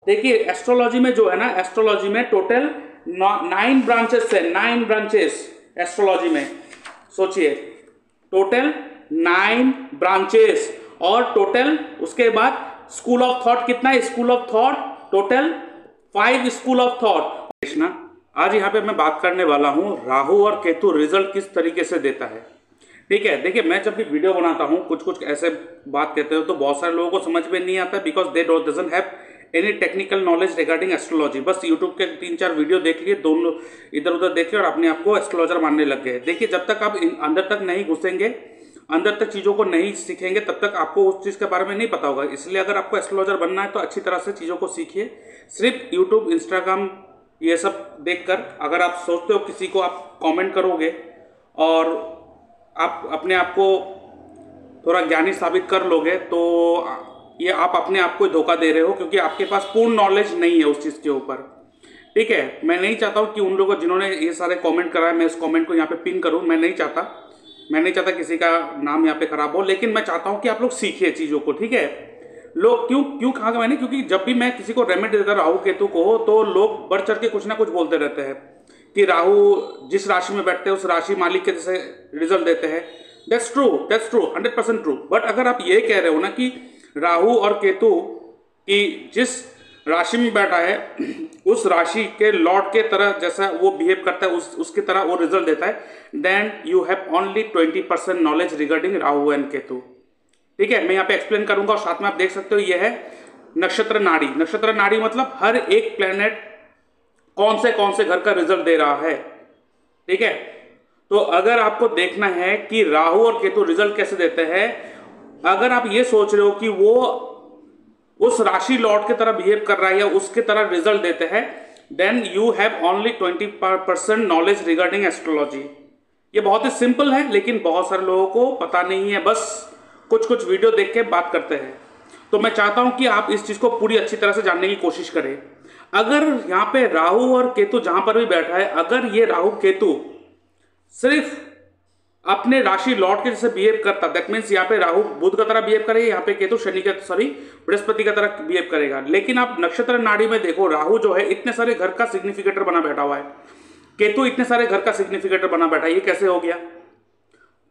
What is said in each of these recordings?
देखिए एस्ट्रोलॉजी में जो है ना, एस्ट्रोलॉजी में टोटल 9 ब्रांचेस है, 9 ब्रांचेस एस्ट्रोलॉजी में। सोचिए टोटल 9 ब्रांचेस, और टोटल उसके बाद स्कूल ऑफ थॉट कितना है? School of thought total 5 school of thought. Krishna, आज यहाँ पे मैं बात करने वाला हूँ राहु और केतु रिजल्ट किस तरीके से देता है। ठीक है, देखिए मैं जब भी वीडियो बनाता हूँ कुछ ऐसे बात कहते हो तो बहुत सारे लोगों को समझ में नहीं आता, because they doesn't have any technical knowledge regarding astrology. बस यूट्यूब के 3-4 वीडियो देख लिए, दोनों इधर उधर देख लिए और अपने आप को एस्ट्रोलॉजर मानने लग गए। देखिए जब तक आप अंदर तक नहीं घुसेंगे, अंदर तक चीज़ों को नहीं सीखेंगे, तब तक आपको उस चीज़ के बारे में नहीं पता होगा। इसलिए अगर आपको एस्ट्रोलॉजर बनना है तो अच्छी तरह से चीज़ों को सीखिए। सिर्फ यूट्यूब, इंस्टाग्राम ये सब देखकर अगर आप सोचते हो किसी को आप कमेंट करोगे और आप अपने आप को थोड़ा ज्ञानी साबित कर लोगे, तो ये आप अपने आप को धोखा दे रहे हो, क्योंकि आपके पास पूर्ण नॉलेज नहीं है उस चीज़ के ऊपर। ठीक है, मैं नहीं चाहता हूँ कि उन लोगों जिन्होंने ये सारे कमेंट कराए मैं उस कमेंट को यहाँ पे पिन करूँ। मैं नहीं चाहता किसी का नाम यहाँ पे खराब हो, लेकिन मैं चाहता हूँ कि आप लोग सीखिए चीज़ों को। ठीक है, लोग क्यों कहा मैंने, क्योंकि जब भी मैं किसी को रेमेडी देता राहु केतु को, तो लोग बढ़ चढ़ के कुछ ना कुछ बोलते रहते हैं कि राहु जिस राशि में बैठते हैं उस राशि मालिक के जैसे रिजल्ट देते हैं। That's true 100% true. बट अगर आप ये कह रहे हो ना कि राहु और केतु की जिस राशि में बैठा है उस राशि के लॉर्ड के तरह जैसा वो बिहेव करता है उसकी तरह वो रिजल्ट देता है, then you have only 20% knowledge regarding Rahu and Ketu. ठीक है, मैं यहाँ पे एक्सप्लेन करूंगा और साथ में आप देख सकते हो ये है नक्षत्र नाड़ी। नक्षत्र नाड़ी मतलब हर एक प्लेनेट कौन से घर का रिजल्ट दे रहा है। ठीक है, तो अगर आपको देखना है कि राहु और केतु रिजल्ट कैसे देते हैं, अगर आप ये सोच रहे हो कि वो उस राशि लॉर्ड की तरह बिहेव कर रहा है या उसके तरह रिजल्ट देते हैं, then you have only 20% knowledge regarding astrology. ये बहुत ही सिंपल है, लेकिन बहुत सारे लोगों को पता नहीं है, बस कुछ वीडियो देख के बात करते हैं। तो मैं चाहता हूं कि आप इस चीज को पूरी अच्छी तरह से जानने की कोशिश करें। अगर यहाँ पे राहु और केतु जहां पर भी बैठा है, अगर ये राहु केतु सिर्फ अपने राशि लॉर्ड के जैसे बिहेव करता, दैट मीन्स यहाँ पे राहु बुध का तरह बिहेव करेगा, यहाँ पे केतु बृहस्पति का तरह बिहेव करेगा। लेकिन आप नक्षत्र नाड़ी में देखो, राहु जो है इतने सारे घर का सिग्निफिकेटर बना बैठा हुआ है, केतु इतने सारे घर का सिग्निफिकेटर बना बैठा है, ये कैसे हो गया?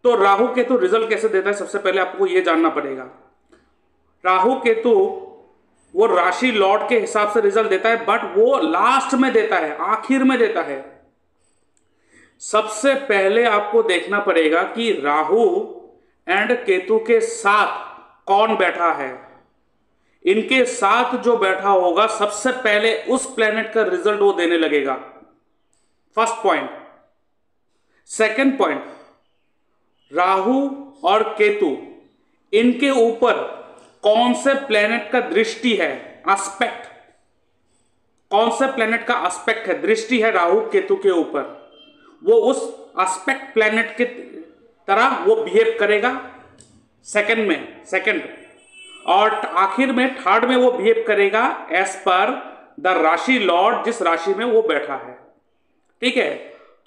तो राहु केतु रिजल्ट कैसे देता है, सबसे पहले आपको ये जानना पड़ेगा। राहु केतु वो राशि लॉर्ड के हिसाब से रिजल्ट देता है, बट वो लास्ट में देता है, आखिर में देता है। सबसे पहले आपको देखना पड़ेगा कि राहु एंड केतु के साथ कौन बैठा है। इनके साथ जो बैठा होगा सबसे पहले उस प्लेनेट का रिजल्ट वो देने लगेगा। First point. Second point, Rahu और केतु इनके ऊपर कौन से प्लेनेट का दृष्टि है, एस्पेक्ट, कौन से प्लेनेट का एस्पेक्ट है, दृष्टि है राहु केतु के ऊपर, वो उस एस्पेक्ट प्लेनेट की तरह वो बिहेव करेगा सेकंड। और आखिर में थर्ड में वो बिहेव करेगा एज पर द राशि लॉर्ड जिस राशि में वो बैठा है। ठीक है,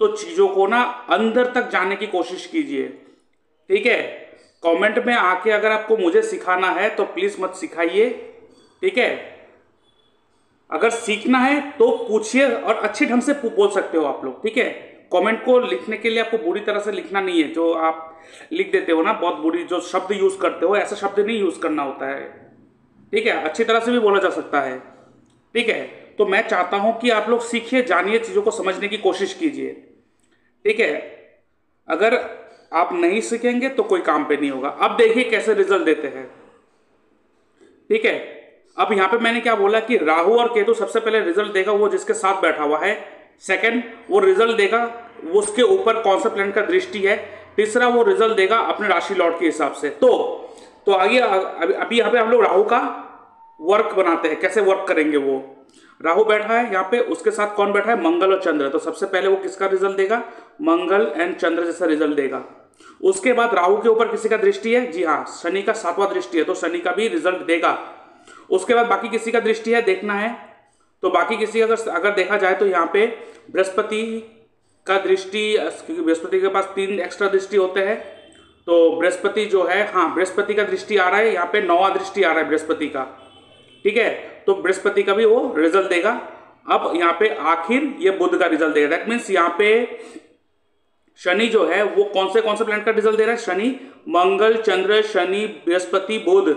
तो चीजों को ना अंदर तक जाने की कोशिश कीजिए। ठीक है, कमेंट में आके अगर आपको मुझे सिखाना है तो प्लीज मत सिखाइए। ठीक है, अगर सीखना है तो पूछिए और अच्छे ढंग से बोल सकते हो आप लोग। ठीक है, कमेंट को लिखने के लिए आपको बुरी तरह से लिखना नहीं है, जो आप लिख देते हो ना बहुत बुरी जो शब्द यूज करते हो, ऐसा शब्द नहीं यूज करना होता है। ठीक है, अच्छी तरह से भी बोला जा सकता है। ठीक है, तो मैं चाहता हूं कि आप लोग सीखिए, जानिए, चीजों को समझने की कोशिश कीजिए। ठीक है, अगर आप नहीं सीखेंगे तो कोई काम पे नहीं होगा। अब देखिए कैसे रिजल्ट देते हैं। ठीक है, अब यहां पे मैंने क्या बोला कि राहु और केतु सबसे पहले रिजल्ट देगा वो जिसके साथ बैठा हुआ है। सेकंड, वो रिजल्ट देगा उसके ऊपर कौन सा प्लेनेट का दृष्टि है। तीसरा, वो रिजल्ट देगा अपने राशि लॉर्ड के हिसाब से। तो आगे अभी यहाँ पे हम लोग राहु का वर्क बनाते हैं, कैसे वर्क करेंगे। वो राहु बैठा है यहाँ पे, उसके साथ कौन बैठा है, मंगल और चंद्र। तो सबसे पहले वो किसका रिजल्ट देगा, मंगल एंड चंद्र जैसा रिजल्ट देगा। उसके बाद राहु के ऊपर किसी का दृष्टि है, जी हाँ, शनि का 7वां दृष्टि है, तो शनि का भी रिजल्ट देगा। उसके बाद बाकी किसी का दृष्टि है, देखना है तो बाकी किसी अगर देखा जाए तो यहाँ पे बृहस्पति का दृष्टि, क्योंकि बृहस्पति के पास 3 एक्स्ट्रा दृष्टि होते हैं, तो बृहस्पति जो है, हाँ, बृहस्पति का दृष्टि आ रहा है यहाँ पे, 9वां दृष्टि आ रहा है बृहस्पति का। ठीक है, तो बृहस्पति का भी वो रिजल्ट देगा। अब यहाँ पे आखिर ये बुध का रिजल्ट देगा। दैट मीन्स यहाँ पे शनि जो है वो कौन से प्लैनेट का रिजल्ट दे रहा है? शनि, मंगल, चंद्र, शनि, बृहस्पति, बुध,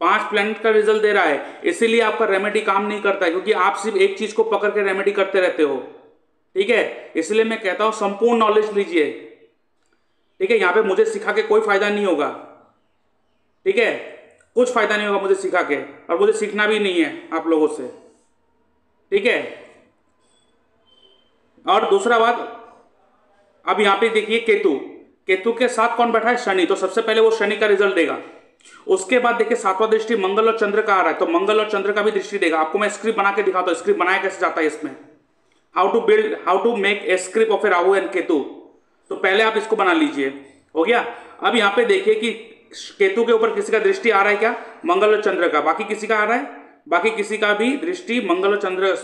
5 प्लैनेट का रिजल्ट दे रहा है। इसीलिए आपका रेमेडी काम नहीं करता है, क्योंकि आप सिर्फ एक चीज को पकड़ के रेमेडी करते रहते हो। ठीक है, इसलिए मैं कहता हूं संपूर्ण नॉलेज लीजिए। ठीक है, यहां पे मुझे सिखा के कोई फायदा नहीं होगा। ठीक है, कुछ फायदा नहीं होगा मुझे सिखा के, और मुझे सीखना भी नहीं है आप लोगों से। ठीक है, और दूसरा बात, अब यहां पे देखिए केतु के साथ कौन बैठा है? शनि। तो सबसे पहले वो शनि का रिजल्ट देगा। उसके बाद देखिए 7वां दृष्टि मंगल और चंद्र का आ रहा है, तो मंगल और चंद्र का भी दृष्टि देगा। आपको मैं स्क्रिप्ट बना के दिखाता हूं, स्क्रिप्ट बनाया कैसे जाता है इसमें, how to make a script of a Rahu and Ketu. तो पहले आप इसको बना लीजिए, हो गया। अब यहां पे देखिए कि केतु के ऊपर किसी का दृष्टि आ रहा है क्या? मंगल और चंद्र का। बाकी किसी का आ रहा है? बाकी किसी का भी दृष्टि मंगल और चंद्र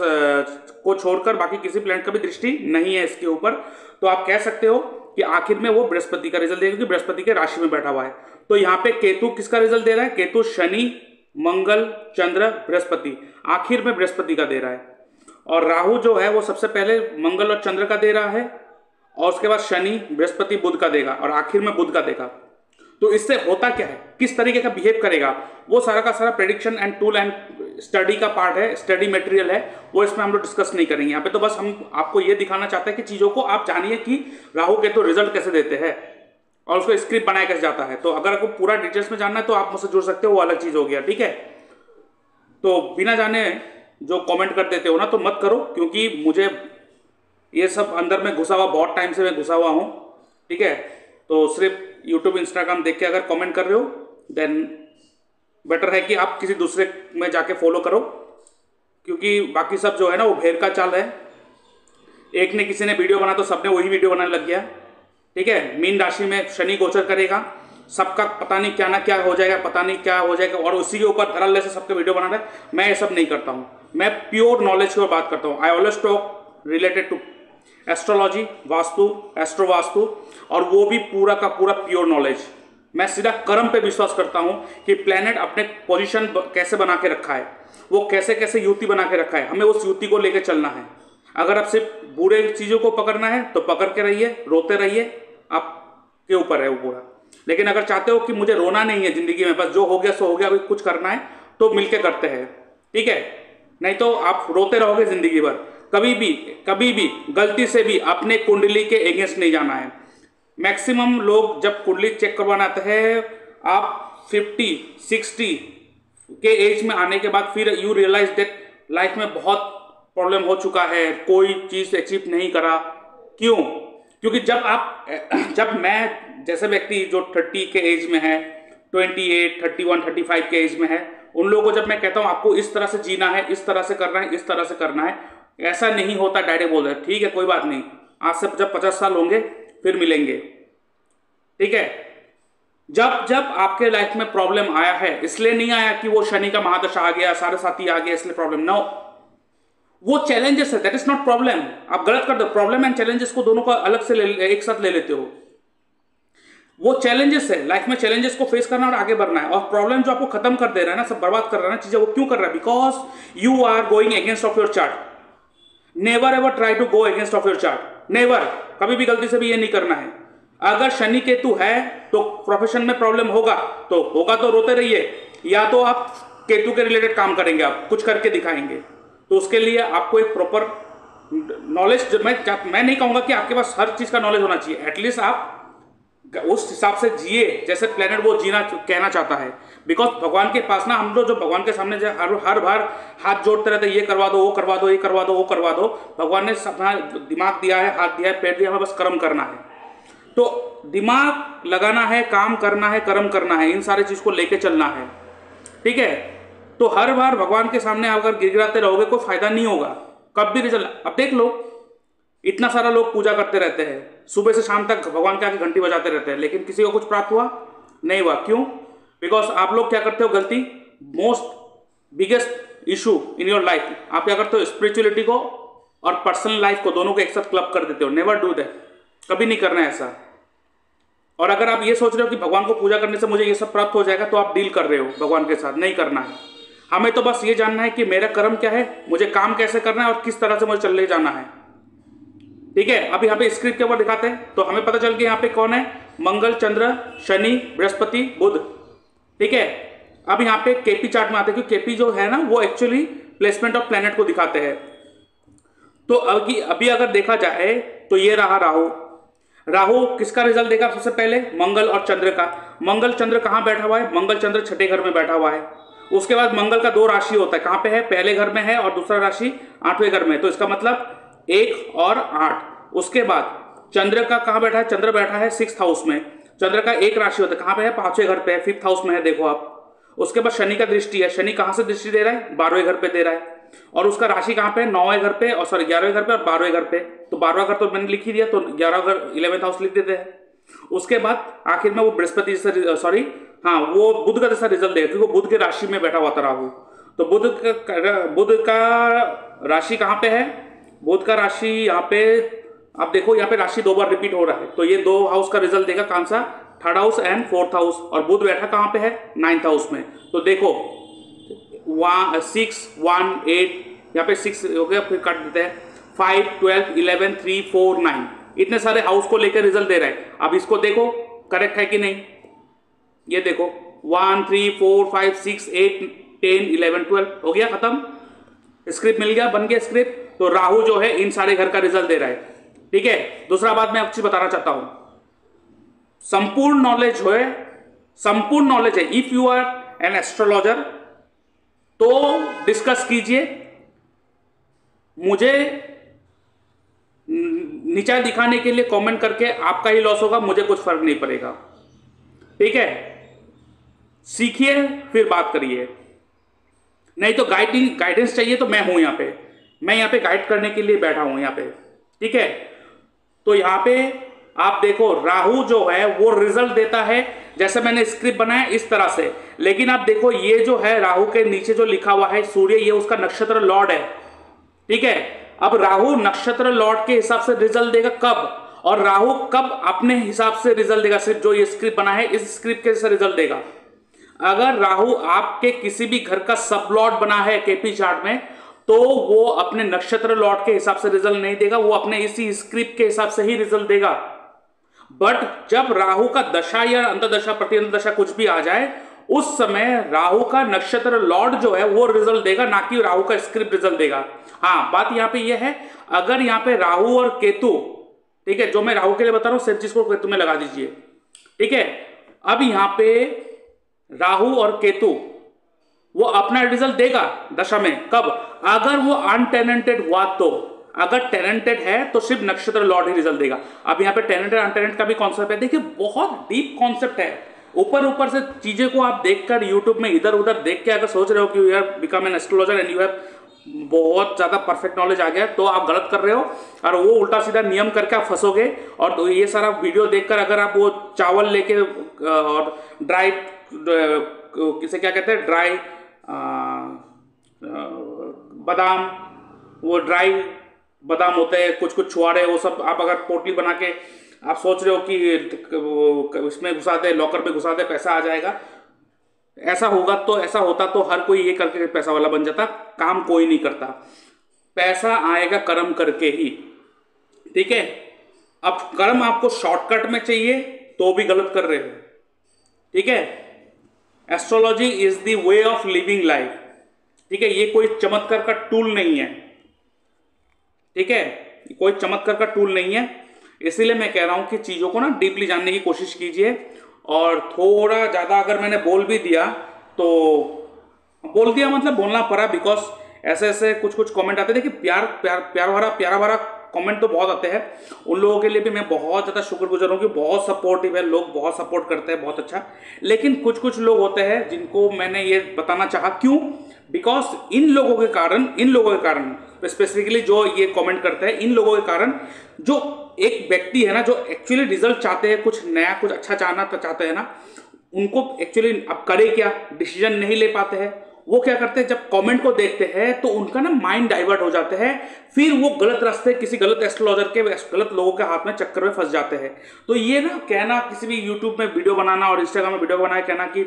को छोड़कर बाकी किसी प्लैनेट का भी दृष्टि नहीं है इसके ऊपर। तो आप कह सकते हो कि आखिर में वो बृहस्पति का रिजल्ट देगा, क्योंकि बृहस्पति के राशि में बैठा हुआ है। तो यहाँ पे केतु किसका रिजल्ट दे रहा है? केतु शनि, मंगल, चंद्र, बृहस्पति, आखिर में बृहस्पति का दे रहा है। और राहु जो है वो सबसे पहले मंगल और चंद्र का दे रहा है, और उसके बाद शनि, बृहस्पति, बुध का देगा, और आखिर में बुध का देगा। तो इससे होता क्या है, किस तरीके का बिहेव करेगा, वो सारा का सारा prediction and tool and study का पार्ट है, स्टडी मटेरियल है, वो इसमें हम लोग डिस्कस नहीं करेंगे यहाँ पे। तो बस हम आपको ये दिखाना चाहते हैं कि चीज़ों को आप जानिए कि राहु केतु रिजल्ट कैसे देते हैं और उसको स्क्रिप्ट बनाया कैसे जाता है। तो अगर आपको पूरा डिटेल्स में जानना है तो आप मुझसे जुड़ सकते हो, वो अलग चीज़ हो गया। ठीक है, तो बिना जाने जो कॉमेंट कर देते हो ना, तो मत करो, क्योंकि मुझे ये सब अंदर में घुसा हुआ, बहुत टाइम से मैं घुसा हुआ हूँ। ठीक है, तो सिर्फ यूट्यूब इंस्टाग्राम देख के अगर कमेंट कर रहे हो, देन बेटर है कि आप किसी दूसरे में जाके फॉलो करो, क्योंकि बाकी सब जो है ना वो भेड़ का चाल है। एक ने किसी ने वीडियो बना तो सबने वही वीडियो बनाने लग गया। ठीक है, मीन राशि में शनि गोचर करेगा, सबका पता नहीं क्या ना क्या हो जाएगा, पता नहीं क्या हो जाएगा, और उसी के ऊपर धड़ल्ले से सबके वीडियो बना रहे हैं। मैं ये सब नहीं करता हूँ, मैं प्योर नॉलेज की ओर बात करता हूँ। I always talk related to astrology, vastu, astrovastu, और वो भी पूरा का पूरा प्योर नॉलेज। मैं सीधा कर्म पे विश्वास करता हूं कि प्लेनेट अपने पोजीशन कैसे बना के रखा है, वो कैसे कैसे युति बना के रखा है, हमें उस युति को लेके चलना है। अगर आप सिर्फ बुरे चीज़ों को पकड़ना है तो पकड़ के रहिए, रोते रहिए, आपके ऊपर है वो पूरा। लेकिन अगर चाहते हो कि मुझे रोना नहीं है ज़िंदगी में, बस जो हो गया सो हो गया, अभी कुछ करना है, तो मिलके करते हैं। ठीक है, नहीं तो आप रोते रहोगे ज़िंदगी भर। कभी भी गलती से भी अपने कुंडली के अगेंस्ट नहीं जाना है। मैक्सिमम लोग जब कुंडली चेक करवाना आते हैं, आप 50-60 के एज में आने के बाद फिर यू रियलाइज दैट लाइफ में बहुत प्रॉब्लम हो चुका है, कोई चीज़ अचीव नहीं करा। क्यों? क्योंकि जब मैं जैसे व्यक्ति जो 30 के एज में है, 28, 31, 35 के एज में है, उन लोगों को जब मैं कहता हूँ आपको इस तरह से जीना है, इस तरह से करना है, इस तरह से करना है, ऐसा नहीं होता। डायरेक्ट बोल रहे हैं ठीक है कोई बात नहीं, आज से जब 50 साल होंगे फिर मिलेंगे। ठीक है, जब आपके लाइफ में प्रॉब्लम आया है, इसलिए नहीं आया कि वो शनि का महादशा आ गया, साढ़े साथी आ गया इसलिए प्रॉब्लम, नो, वो चैलेंजेस है, दैट इज नॉट प्रॉब्लम। आप गलत कर दो, प्रॉब्लम एंड चैलेंजेस को दोनों को अलग से एक साथ ले लेते हो। वो चैलेंजेस है, लाइफ में चैलेंजेस को फेस करना और आगे बढ़ना है। और प्रॉब्लम जो आपको खत्म कर दे रहा है ना, सब बर्बाद कर रहा है ना चीजें, वो क्यों कर रहा है? Because you are going against of your chart. Never ever try to go against of your chart, never, कभी भी गलती से भी ये नहीं करना है। अगर शनि केतु है तो प्रोफेशन में प्रॉब्लम होगा तो रोते रहिए, या तो आप केतु के रिलेटेड काम करेंगे, आप कुछ करके दिखाएंगे। तो उसके लिए आपको एक प्रॉपर नॉलेज, मैं नहीं कहूंगा कि आपके पास हर चीज का नॉलेज होना चाहिए, एटलीस्ट आप उस हिसाब से जिए जैसे प्लेनेट वो जीना कहना चाहता है। बिकॉज भगवान के पास ना, हम लोग जो भगवान के सामने हर बार हाथ जोड़ते रहते, ये करवा दो, वो करवा दो, ये करवा दो, वो करवा दो। भगवान ने अपना दिमाग दिया है, हाथ दिया है, पैर दिया है, हमें बस कर्म करना है। तो दिमाग लगाना है, काम करना है, कर्म करना है, इन सारी चीज को लेके चलना है। ठीक है, तो हर बार भगवान के सामने अगर गिड़गिड़ाते रहोगे कोई फायदा नहीं होगा, कब भी रिजल्ट। अब देख लो, इतना सारा लोग पूजा करते रहते हैं, सुबह से शाम तक भगवान के आगे घंटी बजाते रहते हैं, लेकिन किसी को कुछ प्राप्त हुआ नहीं हुआ। क्यों? बिकॉज आप लोग क्या करते हो गलती, most biggest issue in your life, आप क्या करते हो, स्पिरिचुअलिटी को और पर्सनल लाइफ को दोनों को एक साथ क्लब कर देते हो। नेवर डू दैट, कभी नहीं करना है ऐसा। और अगर आप ये सोच रहे हो कि भगवान को पूजा करने से मुझे ये सब प्राप्त हो जाएगा, तो आप डील कर रहे हो भगवान के साथ, नहीं करना है। हमें तो बस ये जानना है कि मेरा कर्म क्या है, मुझे काम कैसे करना है और किस तरह से मुझे चल ले जाना है। ठीक है, अब यहाँ पे स्क्रिप्ट के ऊपर दिखाते हैं तो हमें पता चल गया यहाँ पे कौन है, मंगल, चंद्र, शनि, बृहस्पति, बुध। ठीक है, अब यहाँ पे केपी चार्ट में आते हैं, क्योंकि केपी जो है ना वो एक्चुअली प्लेसमेंट ऑफ प्लेनेट को दिखाते हैं। तो अभी अगर देखा जाए तो ये रहा राहु। राहु किसका रिजल्ट देगा, सबसे पहले मंगल और चंद्र का। मंगल चंद्र कहाँ बैठा हुआ है, मंगल चंद्र छठे घर में बैठा हुआ है। उसके बाद मंगल का 2 राशि होता है, कहाँ पे है, पहले घर में है और दूसरा राशि 8वें घर में, तो इसका मतलब 1 और 8। उसके बाद चंद्र का कहाँ बैठा है, चंद्र बैठा है 6th हाउस में। चंद्र का 1 राशि होता है, कहाँ पे है, 5वें घर पे है, 5th हाउस में है, देखो आप। उसके बाद शनि का दृष्टि है, शनि कहाँ से दृष्टि दे रहा है, 12वें घर पे दे रहा है। और उसका राशि कहाँ पे है, 9वें घर पे, और सॉरी 11वें घर पे और 12वें घर पे। तो 12वां घर तो मैंने लिख ही दिया, तो 11वां घर 11th हाउस लिख देते हैं। उसके बाद आखिर में वो बृहस्पति से, सॉरी हाँ, वो बुध का जैसा रिजल्ट देगा, क्योंकि वो बुध के राशि में बैठा हुआ था राहु। तो बुध का राशि कहाँ पे है, बुध का राशि यहाँ पे आप देखो, यहाँ पे राशि 2 बार रिपीट हो रहा है, तो ये 2 हाउस का रिजल्ट देगा, कौन सा, 3rd house and 4th house. और बुध बैठा कहाँ पे है, 9th हाउस में। तो देखो 6 1 8, यहाँ पे 6 हो गया, फिर काट देते हैं 5 12 11 3 4 9, इतने सारे हाउस को लेकर रिजल्ट दे रहा है। अब इसको देखो करेक्ट है कि नहीं, ये देखो 1 3 4 5 6 8 10 11 12 हो गया, खत्म, स्क्रिप्ट मिल गया, बन गया स्क्रिप्ट। तो राहु जो है इन सारे घर का रिजल्ट दे रहा है। ठीक है, दूसरा बात मैं आपको बताना चाहता हूं, संपूर्ण नॉलेज है। If you are an astrologer तो डिस्कस कीजिए, मुझे नीचा दिखाने के लिए कमेंट करके आपका ही लॉस होगा, मुझे कुछ फर्क नहीं पड़ेगा। ठीक है, सीखिए फिर बात करिए, नहीं तो गाइडेंस चाहिए तो मैं हूं यहाँ पे, मैं यहाँ पे गाइड करने के लिए बैठा हूं यहाँ पे। ठीक है, तो यहाँ पे आप देखो राहु जो है वो रिजल्ट देता है, जैसे मैंने स्क्रिप्ट बनाया इस तरह से। लेकिन आप देखो ये जो है राहु के नीचे जो लिखा हुआ है सूर्य, ये उसका नक्षत्र लॉर्ड है। ठीक है, अब राहु नक्षत्र लॉर्ड के हिसाब से रिजल्ट देगा कब, और राहु कब अपने हिसाब से रिजल्ट देगा, सिर्फ जो ये स्क्रिप्ट बना है इस स्क्रिप्ट के जैसे रिजल्ट देगा। अगर राहु आपके किसी भी घर का सब लॉर्ड बना है केपी चार्ट में, तो वो अपने नक्षत्र लॉर्ड के हिसाब से रिजल्ट नहीं देगा, वो अपने इसी स्क्रिप्ट के हिसाब से ही रिजल्ट देगा। बट जब राहु का दशा या अंतर्दशा प्रतिअंतर्दशा कुछ भी आ जाए, उस समय राहु का नक्षत्र लॉर्ड जो है वो रिजल्ट देगा, ना कि राहु का स्क्रिप्ट रिजल्ट देगा। हाँ, बात यहाँ पे ये है, अगर यहाँ पे राहु और केतु, ठीक है, जो मैं राहु के लिए बता रहा हूं सेम चीज को केतु में लगा दीजिए। ठीक है, अब यहाँ पे राहु और केतु वो अपना रिजल्ट देगा दशा में, कब, अगर वो अनटेनेंटेड हुआ तो। अगर टेनेंटेड है तो सिर्फ नक्षत्र लॉर्ड ही रिजल्ट देगा। अब यहाँ पे टेनेंटेड अनटेनेंटेड का भी कॉन्सेप्ट है, देखिए बहुत डीप कॉन्सेप्ट है। ऊपर से चीजें को आप देखकर यूट्यूब में इधर उधर देख के अगर सोच रहे हो कि you have become an astrologer and you have बहुत ज्यादा परफेक्ट नॉलेज आ गया, तो आप गलत कर रहे हो, और वो उल्टा सीधा नियम करके आप फंसोगे। और तो ये सारा वीडियो देखकर अगर आप वो चावल लेके और ड्राई, किसे क्या कहते हैं, ड्राई बादाम, वो ड्राई बादाम होते हैं कुछ कुछ छुआरे, वो सब आप अगर पोटली बना के आप सोच रहे हो कि इसमें घुसा दे, लॉकर में घुसा दे, पैसा आ जाएगा, ऐसा होगा तो, ऐसा होता तो हर कोई ये करके पैसा वाला बन जाता। काम कोई नहीं करता, पैसा आएगा कर्म करके ही। ठीक है, अब कर्म आपको शॉर्टकट में चाहिए तो भी गलत कर रहे हो। ठीक है, astrology is the way of living life. ठीक है, ये कोई चमत्कार का टूल नहीं है। ठीक है, कोई चमत्कार का टूल नहीं है, इसीलिए मैं कह रहा हूं कि चीजों को ना डीपली जानने की कोशिश कीजिए। और थोड़ा ज्यादा अगर मैंने बोल भी दिया तो बोल दिया मतलब बोलना पड़ा, बिकॉज ऐसे ऐसे कुछ कुछ कमेंट आते थे कि प्यारा भरा कमेंट तो बहुत आते हैं। उन लोगों के लिए भी मैं बहुत ज़्यादा शुक्रगुजार हूँ कि बहुत सपोर्टिव है लोग, बहुत सपोर्ट करते हैं, बहुत अच्छा। लेकिन कुछ कुछ लोग होते हैं जिनको मैंने ये बताना चाहा, क्यों, बिकॉज इन लोगों के कारण स्पेसिफिकली जो ये कमेंट करते हैं, इन लोगों के कारण जो एक व्यक्ति है ना, जो एक्चुअली रिजल्ट चाहते हैं, कुछ नया कुछ अच्छा चाहना चाहते हैं ना, उनको एक्चुअली अब करे क्या, डिसीजन नहीं ले पाते हैं। वो क्या करते हैं, जब कमेंट को देखते हैं तो उनका ना माइंड डाइवर्ट हो जाते हैं, फिर वो गलत रास्ते किसी गलत एस्ट्रोलॉजर के गलत लोगों के हाथ में चक्कर में फंस जाते हैं। तो ये ना कहना, किसी भी यूट्यूब में वीडियो बनाना और इंस्टाग्राम में वीडियो बनाना, कहना कि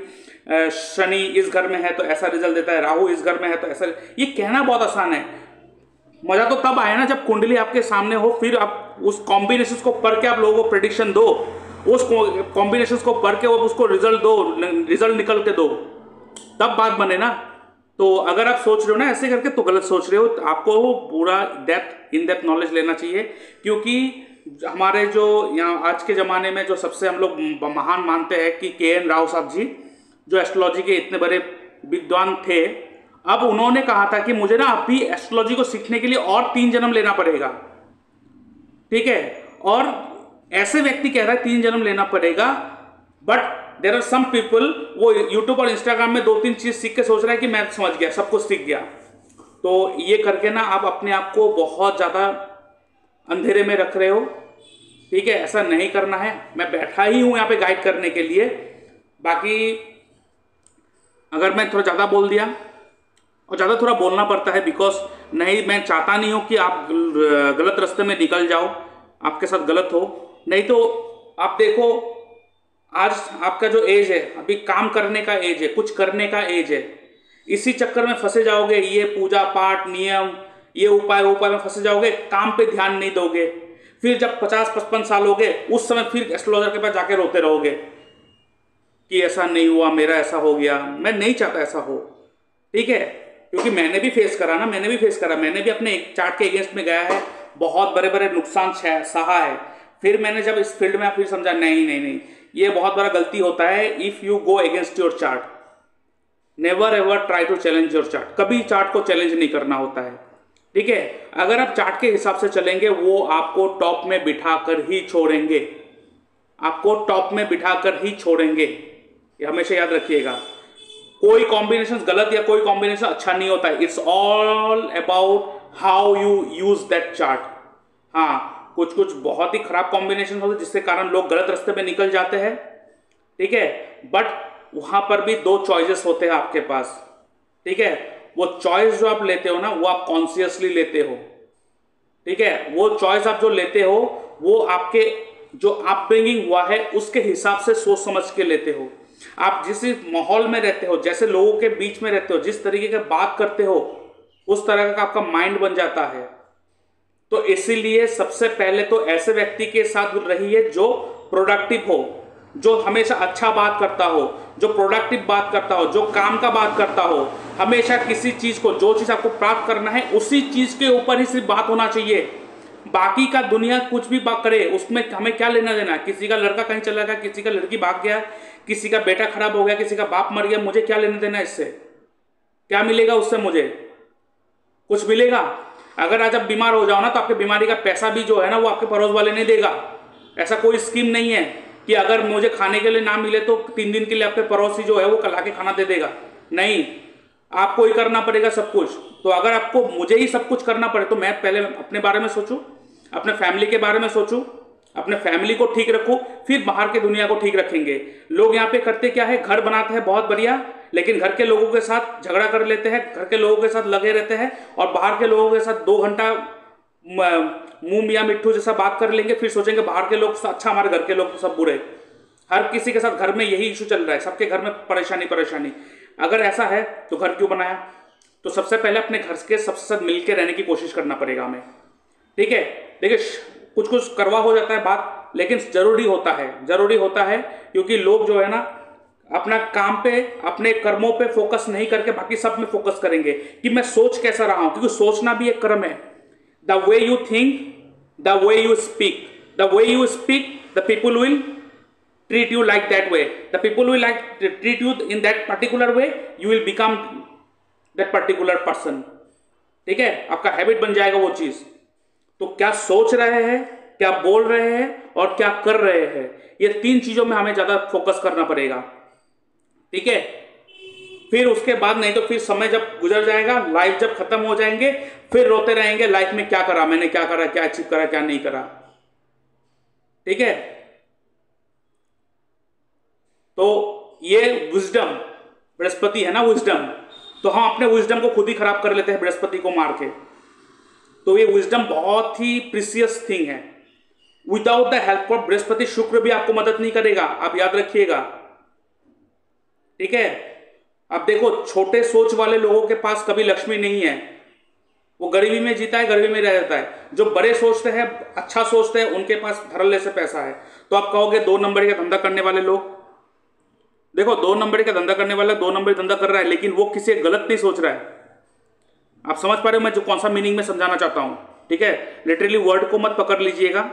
शनि इस घर में है तो ऐसा रिजल्ट देता है, राहु इस घर में है तो ऐसा, ये कहना बहुत आसान है। मजा तो तब आया ना जब कुंडली आपके सामने हो, फिर आप उस कॉम्बिनेशन को पढ़ के आप लोगों को प्रेडिक्शन दो, उस कॉम्बिनेशन को पढ़ के उसको रिजल्ट दो, रिजल्ट निकल के दो, तब बात बने ना। तो अगर आप सोच रहे हो ना ऐसे करके, तो गलत सोच रहे हो। तो आपको पूरा इन डेप्थ नॉलेज लेना चाहिए, क्योंकि हमारे जो यहाँ आज के ज़माने में जो सबसे हम लोग महान मानते हैं कि के.एन. राव साहब जी, जो एस्ट्रोलॉजी के इतने बड़े विद्वान थे, अब उन्होंने कहा था कि मुझे ना अभी एस्ट्रोलॉजी को सीखने के लिए और 3 जन्म लेना पड़ेगा, ठीक है। और ऐसे व्यक्ति कह रहा है 3 जन्म लेना पड़ेगा, but there are some people, वो यूट्यूब और इंस्टाग्राम में 2-3 चीज सीख के सोच रहा है कि मैं समझ गया, सब कुछ सीख गया। तो ये करके ना आप अपने आप को बहुत ज्यादा अंधेरे में रख रहे हो, ठीक है। ऐसा नहीं करना है। मैं बैठा ही हूं यहाँ पे गाइड करने के लिए। बाकी अगर मैं थोड़ा ज्यादा बोल दिया, और ज़्यादा थोड़ा बोलना पड़ता है, बिकॉज नहीं, मैं चाहता नहीं हूँ कि आप गलत रास्ते में निकल जाओ, आपके साथ गलत हो। नहीं तो आप देखो, आज आपका जो एज है, अभी काम करने का एज है, कुछ करने का एज है, इसी चक्कर में फंसे जाओगे। ये पूजा पाठ नियम, ये उपाय में फंसे जाओगे, काम पे ध्यान नहीं दोगे। फिर जब 50-55 साल हो गए, उस समय फिर एस्ट्रोलॉजर के पास जाके रोते रहोगे कि ऐसा नहीं हुआ, मेरा ऐसा हो गया। मैं नहीं चाहता ऐसा हो, ठीक है, क्योंकि मैंने भी फेस करा ना, मैंने भी अपने चार्ट के अगेंस्ट में गया है, बहुत बड़े बड़े नुकसान सहा है। फिर मैंने जब इस फील्ड में फिर समझा नहीं, ये बहुत बड़ा गलती होता है। If you go against your chart, never ever try to challenge your chart. कभी चार्ट को चैलेंज नहीं करना होता है, ठीक है। अगर आप चार्ट के हिसाब से चलेंगे, वो आपको टॉप में बिठाकर ही छोड़ेंगे, आपको टॉप में बिठाकर ही छोड़ेंगे, ये हमेशा याद रखिएगा। कोई कॉम्बिनेशन गलत या कोई कॉम्बिनेशन अच्छा नहीं होता है। It's all about how you use that chart. हाँ, कुछ बहुत ही खराब कॉम्बिनेशन होते हैं जिसके कारण लोग गलत रास्ते पे निकल जाते हैं, ठीक है। बट वहां पर भी 2 चॉइसेस होते हैं आपके पास, ठीक है। वो चॉइस जो आप लेते हो ना, वो आप कॉन्शियसली लेते हो, ठीक है। वो चॉइस आप जो लेते हो, वो आपके जो अपब्रिंगिंग हुआ है उसके हिसाब से सोच समझ के लेते हो। आप जिस माहौल में रहते हो, जैसे लोगों के बीच में रहते हो, जिस तरीके की बात करते हो, उस तरह का आपका माइंड बन जाता है। तो इसीलिए सबसे पहले तो ऐसे व्यक्ति के साथ रहिए जो प्रोडक्टिव हो, जो हमेशा अच्छा बात करता हो, जो प्रोडक्टिव बात करता हो, जो काम का बात करता हो। हमेशा किसी चीज को, जो चीज आपको प्राप्त करना है, उसी चीज के ऊपर ही सिर्फ बात होना चाहिए। बाकी का दुनिया कुछ भी बात करे, उसमें हमें क्या लेना देना। किसी का लड़का कहीं चला गया, किसी का लड़की भाग गया, किसी का बेटा खराब हो गया, किसी का बाप मर गया, मुझे क्या लेना देना इससे? क्या मिलेगा उससे? मुझे कुछ मिलेगा? अगर आज आप बीमार हो जाओ ना, तो आपके बीमारी का पैसा भी जो है ना, वो आपके पड़ोस वाले नहीं देगा। ऐसा कोई स्कीम नहीं है कि अगर मुझे खाने के लिए ना मिले तो 3 दिन के लिए आपके पड़ोसी जो है वो कल आके खाना दे देगा। नहीं, आपको ही करना पड़ेगा सब कुछ। तो अगर आपको मुझे ही सब कुछ करना पड़े, तो मैं पहले अपने बारे में सोचूं, अपने फैमिली के बारे में सोचूं, अपने फैमिली को ठीक रखो, फिर बाहर की दुनिया को ठीक रखेंगे। लोग यहाँ पे करते क्या है, घर बनाते हैं बहुत बढ़िया, लेकिन घर के लोगों के साथ झगड़ा कर लेते हैं, घर के लोगों के साथ लगे रहते हैं, और बाहर के लोगों के साथ 2 घंटा मुंह मियाँ मिट्ठू जैसा बात कर लेंगे, फिर सोचेंगे बाहर के लोग अच्छा, हमारे घर के लोग तो सब बुरे। हर किसी के साथ घर में यही इशू चल रहा है, सबके घर में परेशानी। अगर ऐसा है तो घर क्यों बनाया? तो सबसे पहले अपने घर के सबसे साथ मिलकर रहने की कोशिश करना पड़ेगा हमें, ठीक है। देखिए, कुछ करवा हो जाता है बात, लेकिन जरूरी होता है, क्योंकि लोग जो है ना, अपना काम पे, अपने कर्मों पे फोकस नहीं करके बाकी सब में फोकस करेंगे कि मैं सोच कैसा रहा हूं, क्योंकि सोचना भी एक कर्म है। The way you think, the way you speak, the people will treat you like that way. The people will treat you in that particular way. You will become that particular person. ठीक है, आपका habit बन जाएगा वो चीज। तो क्या सोच रहे हैं, क्या बोल रहे हैं, और क्या कर रहे हैं, ये 3 चीजों में हमें ज्यादा फोकस करना पड़ेगा, ठीक है। फिर उसके बाद नहीं तो फिर समय जब गुजर जाएगा, लाइफ जब खत्म हो जाएंगे, फिर रोते रहेंगे लाइफ में क्या करा मैंने, क्या करा, क्या अचीव करा, क्या नहीं करा, ठीक है। तो ये विजडम, बृहस्पति है ना विजडम, तो हम अपने विजडम को खुद ही खराब कर लेते हैं बृहस्पति को मार के। तो ये विजडम बहुत ही प्रीसियस थिंग है। Without the help of Brihaspati, शुक्र भी आपको मदद नहीं करेगा, आप याद रखिएगा, ठीक है। अब देखो, छोटे सोच वाले लोगों के पास कभी लक्ष्मी नहीं है, वो गरीबी में जीता है, गरीबी में रह जाता है। जो बड़े सोचते हैं, अच्छा सोचते हैं, उनके पास धड़ल्ले से पैसा है। तो आप कहोगे 2 नंबर का धंधा करने वाले लोग, देखो 2 नंबर का धंधा करने वाला 2 नंबर धंधा कर रहा है, लेकिन वो किसी गलत नहीं सोच रहा है। आप समझ पा रहे हो मैं जो कौन सा मीनिंग में समझाना चाहता हूं, ठीक है। लिटरली वर्ड को मत पकड़ लीजिएगा।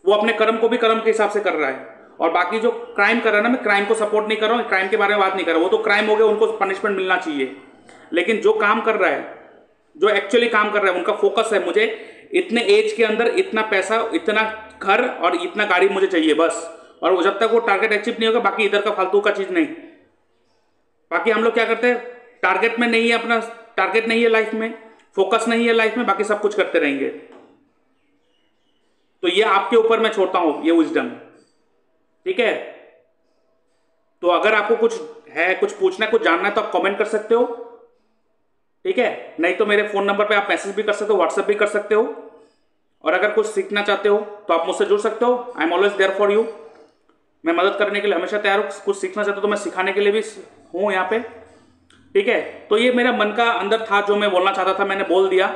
वो अपने कर्म को भी कर्म के हिसाब से कर रहा है, और बाकी जो क्राइम कर रहा है ना, मैं क्राइम को सपोर्ट नहीं कर रहा हूं, क्राइम के बारे में बात नहीं कर रहा, वो तो क्राइम हो गया, उनको पनिशमेंट मिलना चाहिए। लेकिन जो काम कर रहा है, जो एक्चुअली काम कर रहा है, उनका फोकस है मुझे इतने एज के अंदर इतना पैसा, इतना घर और इतना गाड़ी मुझे चाहिए बस। और वो जब तक वो टारगेट अचीव नहीं होगा, बाकी इधर का फालतू का चीज नहीं। बाकी हम लोग क्या करते हैं, टारगेट में नहीं है, अपना टारगेट नहीं है लाइफ में, फोकस नहीं है लाइफ में, बाकी सब कुछ करते रहेंगे। तो ये आपके ऊपर मैं छोड़ता हूं ये विजडम, ठीक है। तो अगर आपको कुछ है, कुछ पूछना है, कुछ जानना है, तो आप कमेंट कर सकते हो, ठीक है। नहीं तो मेरे फोन नंबर पे आप मैसेज भी कर सकते हो, व्हाट्सएप भी कर सकते हो। और अगर कुछ सीखना चाहते हो तो आप मुझसे जुड़ सकते हो। I am always there for you. मैं मदद करने के लिए हमेशा तैयार हूँ। कुछ सीखना चाहते हो तो मैं सिखाने के लिए भी हूँ यहाँ पे, ठीक है। तो ये मेरा मन का अंदर था, जो मैं बोलना चाहता था, मैंने बोल दिया।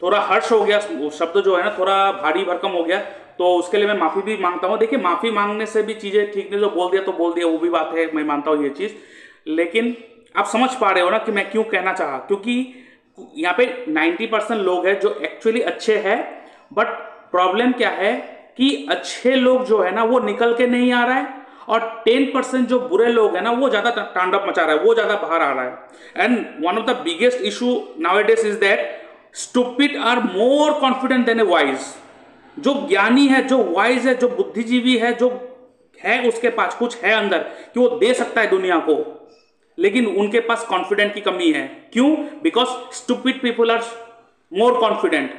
थोड़ा हर्ष हो गया, शब्द जो है ना थोड़ा भारी भरकम हो गया, तो उसके लिए मैं माफ़ी भी मांगता हूँ। देखिए, माफ़ी मांगने से भी चीज़ें ठीक नहीं, जो बोल दिया तो बोल दिया, वो भी बात है, मैं मानता हूँ ये चीज़। लेकिन आप समझ पा रहे हो ना कि मैं क्यों कहना चाहा, क्योंकि यहाँ पे 90% लोग हैं जो एक्चुअली अच्छे हैं, बट प्रॉब्लम क्या है कि अच्छे लोग जो है ना वो निकल के नहीं आ रहा है, और 10% जो बुरे लोग हैं ना वो ज्यादा तांडव मचा रहा है, वो ज्यादा बाहर आ रहा है। And one of the biggest issue nowadays is that stupid are more confident than a wise. जो ज्ञानी है, जो वाइज है, जो बुद्धिजीवी है, जो है उसके पास कुछ है अंदर कि वो दे सकता है दुनिया को, लेकिन उनके पास कॉन्फिडेंट की कमी है। क्यों? Because stupid people are more confident.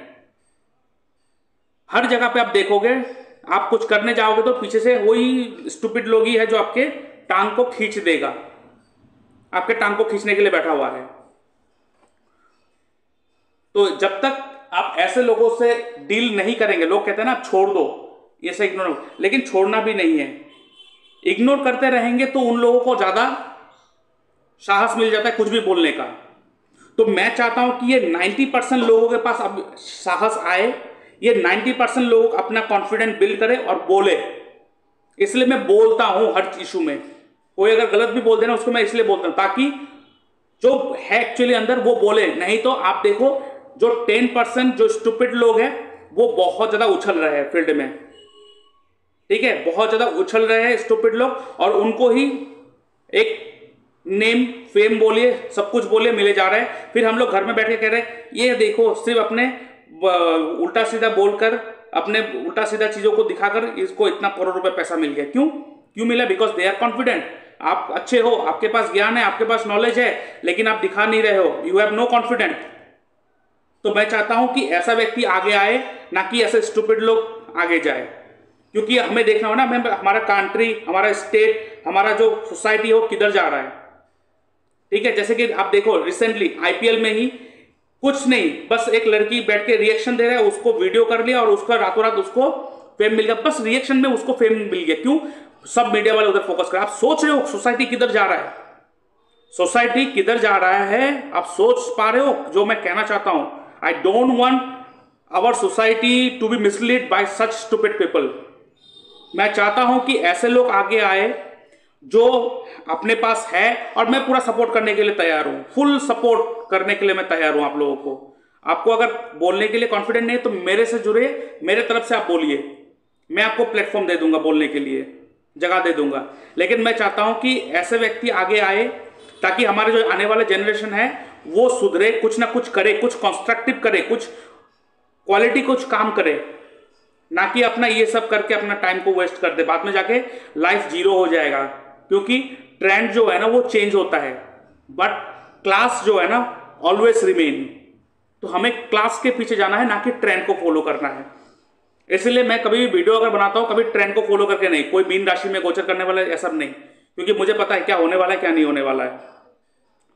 हर जगह पे आप देखोगे, आप कुछ करने जाओगे तो पीछे से वही स्टूपिड लोग ही है जो आपके टांग को खींच देगा, आपके टांग को खींचने के लिए बैठा हुआ है। तो जब तक आप ऐसे लोगों से डील नहीं करेंगे, लोग कहते हैं ना आप छोड़ दो, ये से इग्नोर, लेकिन छोड़ना भी नहीं है। इग्नोर करते रहेंगे तो उन लोगों को ज्यादा साहस मिल जाता है कुछ भी बोलने का। तो मैं चाहता हूं कि ये 90% लोगों के पास अब साहस आए, ये 90% लोग अपना कॉन्फिडेंस बिल्ड करें और बोले। इसलिए मैं बोलता हूं हर इशू में। कोई अगर गलत भी बोल देना उसको मैं इसलिए बोलता हूं ताकि जो है एक्चुअली अंदर वो बोले। नहीं तो आप देखो जो 10% जो स्टूपिड लोग हैं वो बहुत ज्यादा उछल रहे हैं फील्ड में, ठीक है, बहुत ज्यादा उछल रहे हैं स्टूपिड लोग, और उनको ही एक नेम फेम बोलिए, सब कुछ बोलिए, मिले जा रहे हैं। फिर हम लोग घर में बैठ के कह रहे हैं ये देखो, सिर्फ अपने उल्टा सीधा बोलकर, अपने उल्टा सीधा चीजों को दिखाकर इसको इतना करोड़ रुपए पैसा मिल गया। क्यों मिला? Because they are confident. आप अच्छे हो, आपके पास ज्ञान है, आपके पास नॉलेज है, लेकिन आप दिखा नहीं रहे हो, यू हैव नो कॉन्फिडेंट। तो मैं चाहता हूं कि ऐसा व्यक्ति आगे आए, ना कि ऐसे स्टूपिड लोग आगे जाए। क्योंकि हमें देखना हो ना, हमारा कंट्री, हमारा स्टेट, हमारा जो सोसाइटी हो किधर जा रहा है, ठीक है। जैसे कि आप देखो रिसेंटली आईपीएल में ही कुछ नहीं, बस एक लड़की बैठ के रिएक्शन दे रहा है, उसको वीडियो कर लिया और उसका रातों रात उसको फेम मिल गया, बस रिएक्शन में उसको फेम मिल गया। क्यों? सब मीडिया वाले उधर फोकस कर। आप सोच रहे हो सोसाइटी किधर जा रहा है? सोसाइटी किधर जा रहा है आप सोच पा रहे हो जो मैं कहना चाहता हूं? I don't want our society to be mislead by such stupid people. मैं चाहता हूं कि ऐसे लोग आगे आए जो अपने पास है, और मैं पूरा सपोर्ट करने के लिए तैयार हूं, फुल सपोर्ट करने के लिए मैं तैयार हूं आप लोगों को। आपको अगर बोलने के लिए कॉन्फिडेंट नहीं है तो मेरे से जुड़े, मेरे तरफ से आप बोलिए, मैं आपको प्लेटफॉर्म दे दूंगा, बोलने के लिए जगह दे दूंगा। लेकिन मैं चाहता हूं कि ऐसे व्यक्ति आगे आए ताकि हमारे जो आने वाले जनरेशन है वो सुधरे, कुछ ना कुछ करे, कुछ कंस्ट्रक्टिव करे, कुछ क्वालिटी, कुछ काम करे, ना कि अपना ये सब करके अपना टाइम को वेस्ट कर दे। बाद में जाके लाइफ जीरो हो जाएगा, क्योंकि ट्रेंड जो है ना वो चेंज होता है, बट क्लास जो है ना ऑलवेज रिमेन। तो हमें क्लास के पीछे जाना है, ना कि ट्रेंड को फॉलो करना है। इसलिए मैं कभी भी वीडियो अगर बनाता हूं, कभी ट्रेंड को फॉलो करके नहीं, कोई मीन राशि में गोचर करने वाला ऐसा नहीं, क्योंकि मुझे पता है क्या होने वाला है, क्या नहीं होने वाला है।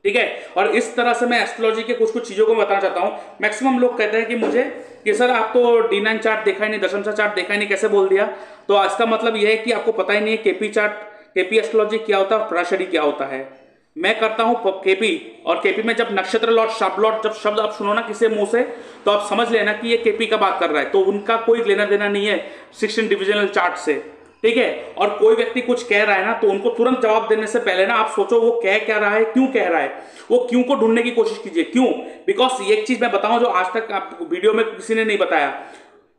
ठीक है। और इस तरह से मैं एस्ट्रोलॉजी के कुछ कुछ चीज़ों को बताना चाहता हूँ। मैक्सिमम लोग कहते हैं कि मुझे कि सर आप तो D9 चार्ट देखा ही नहीं, दशमशा चार्ट देखा ही नहीं, कैसे बोल दिया। तो इसका मतलब यह है कि आपको पता ही नहीं है केपी चार्ट, केपी एस्ट्रोलॉजी क्या होता है, पराशरी क्या होता है। मैं करता हूँ केपी, और केपी में जब नक्षत्र लॉट, शब्द लॉट, जब शब्द आप सुनो ना किसी मुंह से, तो आप समझ लेना कि ये केपी का बात कर रहा है। तो उनका कोई लेना देना नहीं है 16 डिविजनल चार्ट से, ठीक है। और कोई व्यक्ति कुछ कह रहा है ना, तो उनको तुरंत जवाब देने से पहले ना आप सोचो वो कह क्या रहा है, क्यों कह रहा है, वो क्यों को ढूंढने की कोशिश कीजिए। क्यों? बिकॉज एक चीज मैं बताऊं जो आज तक आप वीडियो में किसी ने नहीं बताया।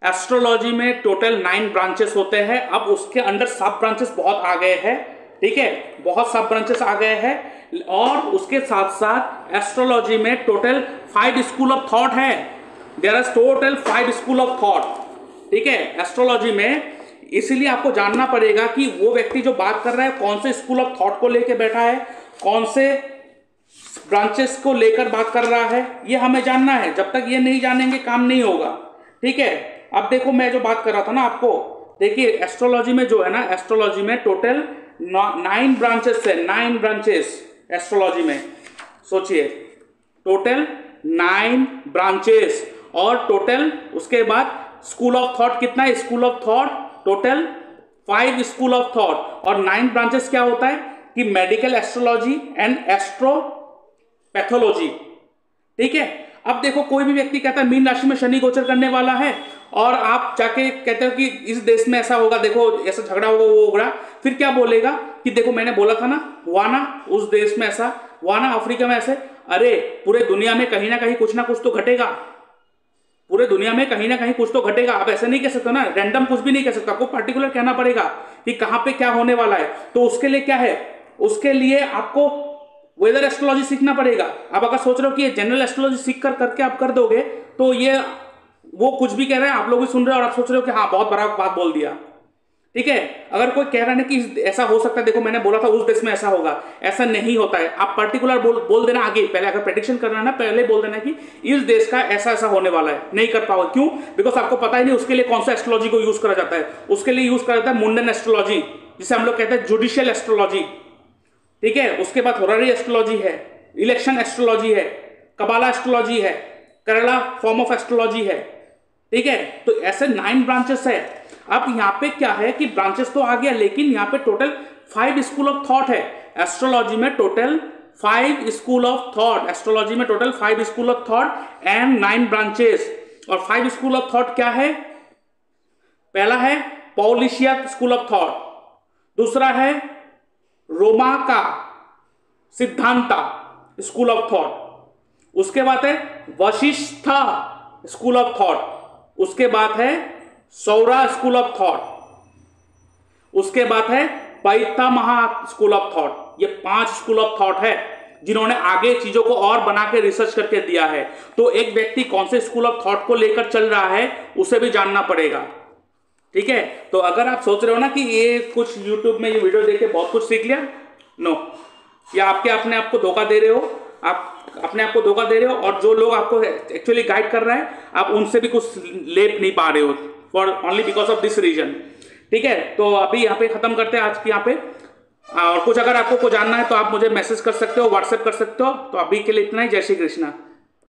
एस्ट्रोलॉजी में टोटल 9 ब्रांचेस होते हैं। अब उसके अंदर सब ब्रांचेस बहुत आ गए हैं, ठीक है, बहुत सब ब्रांचेस आ गए हैं। और उसके साथ साथ एस्ट्रोलॉजी में टोटल 5 स्कूल ऑफ थॉट है। There are total 5 school of thought, ठीक है, एस्ट्रोलॉजी में। इसीलिए आपको जानना पड़ेगा कि वो व्यक्ति जो बात कर रहा है कौन से स्कूल ऑफ थॉट को लेकर बैठा है, कौन से ब्रांचेस को लेकर बात कर रहा है, ये हमें जानना है। जब तक ये नहीं जानेंगे काम नहीं होगा, ठीक है। अब देखो मैं जो बात कर रहा था ना आपको, देखिए एस्ट्रोलॉजी में जो है ना, एस्ट्रोलॉजी में टोटल 9 ब्रांचेस है, 9 ब्रांचेस एस्ट्रोलॉजी में। सोचिए टोटल 9 ब्रांचेस, और टोटल उसके बाद स्कूल ऑफ थॉट कितना है, school of thought total 5 school of thought. और 9 ब्रांचेस क्या होता है कि मेडिकल एस्ट्रोलॉजी एंड एस्ट्रोपैथोलॉजी, ठीक है। अब देखो कोई भी व्यक्ति कहता है मीन राशि में शनि गोचर करने वाला है, और आप जाके कहते हो कि इस देश में ऐसा होगा, देखो ऐसा झगड़ा होगा, वो होगा, फिर क्या बोलेगा कि देखो मैंने बोला था ना, हुआ ना उस देश में ऐसा, हुआ ना अफ्रीका में ऐसे। अरे पूरे दुनिया में कहीं ना कहीं कुछ ना कुछ तो घटेगा, पूरे दुनिया में कहीं ना कहीं कुछ तो घटेगा। आप ऐसे नहीं कह सकते ना, रैंडम कुछ भी नहीं कह सकते, आपको पर्टिकुलर कहना पड़ेगा कि कहां पे क्या होने वाला है। तो उसके लिए क्या है, उसके लिए आपको वेदर एस्ट्रोलॉजी सीखना पड़ेगा। आप अगर सोच रहे हो कि ये जनरल एस्ट्रोलॉजी सीख कर करके आप कर दोगे, तो ये वो कुछ भी कह रहे हैं, आप लोग भी सुन रहे हो और आप सोच रहे हो कि हाँ बहुत बड़ा बात बोल दिया, ठीक है। अगर कोई कह रहा है कि ऐसा हो सकता है, देखो मैंने बोला था उस देश में ऐसा होगा, ऐसा नहीं होता है। आप पर्टिकुलर बोल देना आगे, पहले अगर प्रेडिक्शन करना है ना, पहले बोल देना कि इस देश का ऐसा ऐसा होने वाला है। नहीं कर पाओगे, क्यों? बिकॉज आपको पता ही नहीं उसके लिए कौन सा एस्ट्रोलॉजी को यूज करा जाता है। उसके लिए यूज करा जाता है मुंडन एस्ट्रोलॉजी, जिसे हम लोग कहते हैं जुडिशियल एस्ट्रोलॉजी, ठीक है। उसके बाद होरारी एस्ट्रोलॉजी है, इलेक्शन एस्ट्रोलॉजी है, कबाला एस्ट्रोलॉजी है, केरला फॉर्म ऑफ एस्ट्रोलॉजी है, ठीक है। तो ऐसे 9 ब्रांचेस है। अब यहाँ पे क्या है कि ब्रांचेस तो आ गया, लेकिन यहाँ पे टोटल 5 स्कूल ऑफ थॉट है। एस्ट्रोलॉजी में total 5 school of thought, astrology में total 5 school of thought and 9 branches. और 5 स्कूल ऑफ थॉट क्या है? पहला है पॉलिशिया स्कूल ऑफ थॉट, दूसरा है रोमा का सिद्धांता स्कूल ऑफ थॉट, उसके बाद है वशिष्ठा स्कूल ऑफ थॉट, उसके बाद है सौरा स्कूल ऑफ थॉट, उसके बाद है पैतामहा स्कूल ऑफ थॉट। ये 5 स्कूल ऑफ थॉट है जिन्होंने आगे चीजों को और बना के रिसर्च करके दिया है। तो एक व्यक्ति कौन से स्कूल ऑफ थॉट को लेकर चल रहा है उसे भी जानना पड़ेगा, ठीक है। तो अगर आप सोच रहे हो ना कि ये कुछ YouTube में ये वीडियो देख के बहुत कुछ सीख लिया, नो, या आपके अपने आप को धोखा दे रहे हो, आप अपने आप को धोखा दे रहे हो। और जो लोग आपको एक्चुअली गाइड कर रहा है, आप उनसे भी कुछ ले नहीं पा रहे हो, for only because of this reason, ठीक है। तो अभी यहाँ पे खत्म करते हैं आज की यहाँ पे। और कुछ अगर आपको को जानना है तो आप मुझे मैसेज कर सकते हो, व्हाट्सएप कर सकते हो। तो अभी के लिए इतना ही। जय श्री कृष्णा।